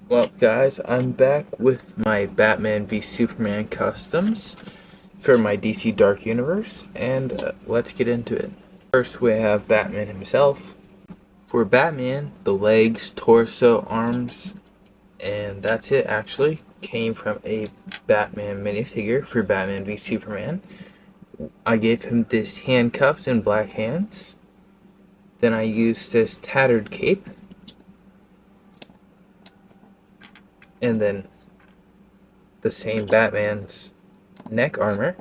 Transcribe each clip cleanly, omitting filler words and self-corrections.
Well, guys, I'm back with my Batman v Superman customs for my DC Dark Universe, and let's get into it. First, we have Batman himself. For Batman, the legs, torso, arms, and that's it actually, came from a Batman minifigure for Batman v Superman. I gave him this handcuffs and black hands. Then I used this tattered cape. And then the same Batman's neck armor.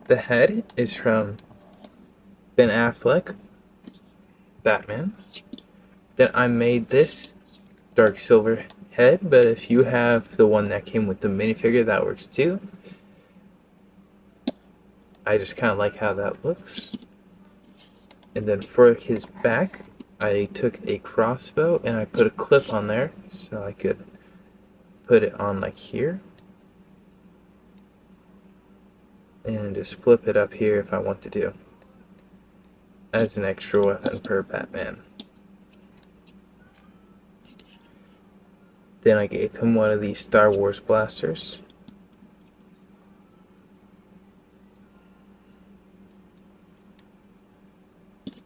The head is from Ben Affleck, Batman. Then I made this dark silver head, but if you have the one that came with the minifigure, that works too. I just kind of like how that looks. And then for his back, I took a crossbow and I put a clip on there so I could put it on like here. And just flip it up here if I want to do. As an extra weapon for Batman. Then I gave him one of these Star Wars blasters.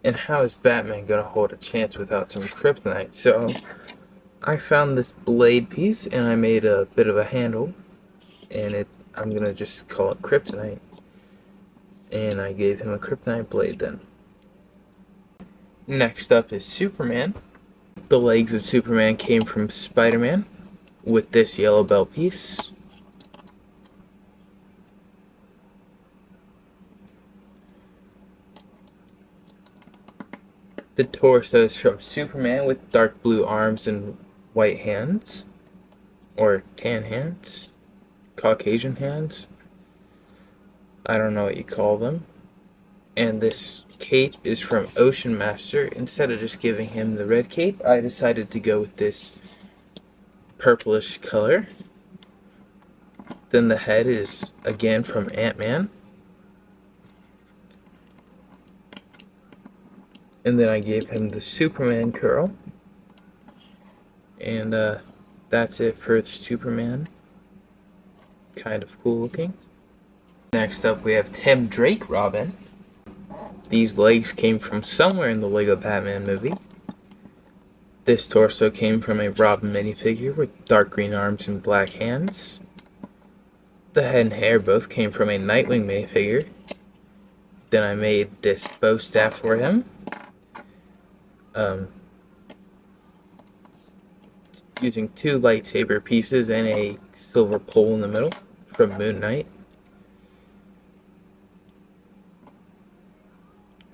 And how is Batman gonna hold a chance without some kryptonite? So I found this blade piece and I made a bit of a handle, and I'm gonna just call it kryptonite. And I gave him a kryptonite blade then. Next up is Superman. The legs of Superman came from Spider-Man with this yellow belt piece. The torso is from Superman with dark blue arms and white hands, or tan hands, Caucasian hands. I don't know what you call them. And this cape is from Ocean Master. Instead of just giving him the red cape, I decided to go with this purplish color. Then the head is again from Ant-Man. And then I gave him the Superman curl. And that's it for Superman. Kind of cool looking. Next up we have Tim Drake Robin. These legs came from somewhere in the Lego Batman movie. This torso came from a Robin minifigure with dark green arms and black hands. The head and hair both came from a Nightwing minifigure. Then I made this bow staff for him. Using two lightsaber pieces and a silver pole in the middle from Moon Knight.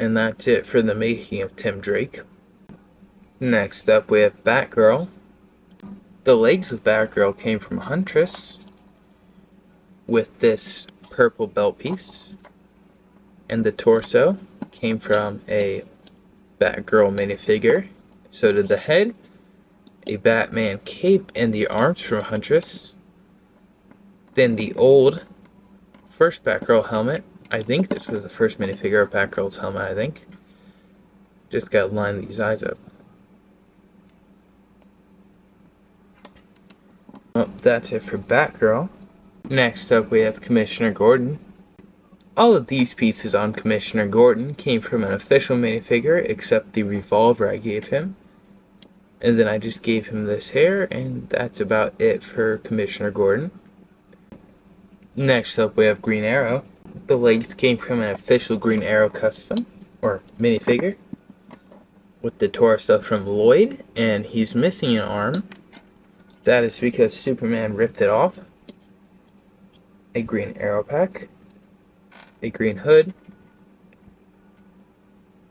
And that's it for the making of Tim Drake. Next up we have Batgirl. The legs of Batgirl came from Huntress with this purple belt piece. And the torso came from a Batgirl minifigure. So did the head, a Batman cape, and the arms from Huntress. Then the old first Batgirl helmet. I think this was the first minifigure of Batgirl's helmet, I think. Just gotta line these eyes up. Well, that's it for Batgirl. Next up we have Commissioner Gordon. All of these pieces on Commissioner Gordon came from an official minifigure, except the revolver I gave him. And then I just gave him this hair, and that's about it for Commissioner Gordon. Next up we have Green Arrow. The legs came from an official Green Arrow custom, or minifigure, with the torso from Lloyd, and he's missing an arm. That is because Superman ripped it off. A Green Arrow pack. A green hood.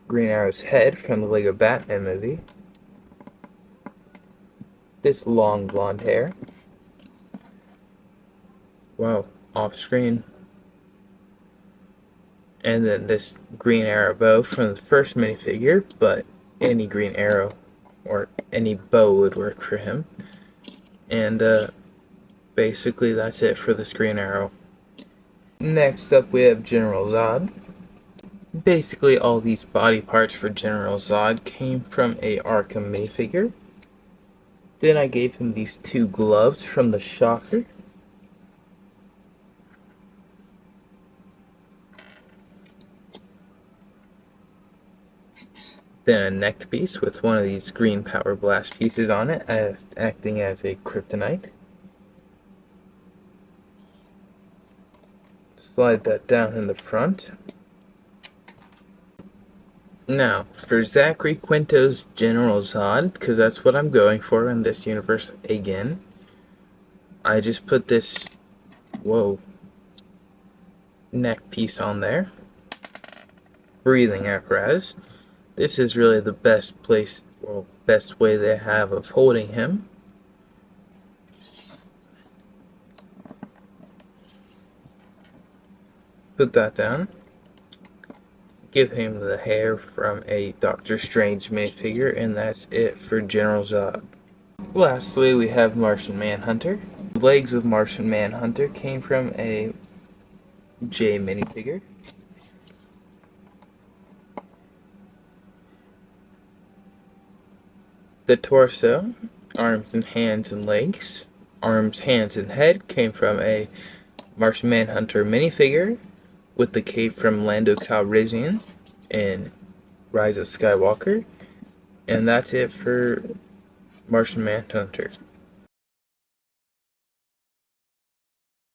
Green Arrow's head from the Lego Batman movie. This long blonde hair. Wow, off screen. And then this Green Arrow bow from the first minifigure, but any Green Arrow or any bow would work for him. And basically that's it for this Green Arrow. Next up we have General Zod. Basically all these body parts for General Zod came from a Arkham minifigure. Then I gave him these 2 gloves from the Shocker. Then a neck piece with one of these green power blast pieces on it, acting as a kryptonite. Slide that down in the front. Now, for Zachary Quinto's General Zod, because that's what I'm going for in this universe again, I just put this, neck piece on there. Breathing apparatus. This is really the best way they have of holding him. Put that down. Give him the hair from a Doctor Strange minifigure, and that's it for General Zod. Lastly, we have Martian Manhunter. The legs of Martian Manhunter came from a J minifigure. The torso, arms and hands and legs, arms, hands, and head came from a Martian Manhunter minifigure with the cape from Lando Calrissian in Rise of Skywalker. And that's it for Martian Manhunter.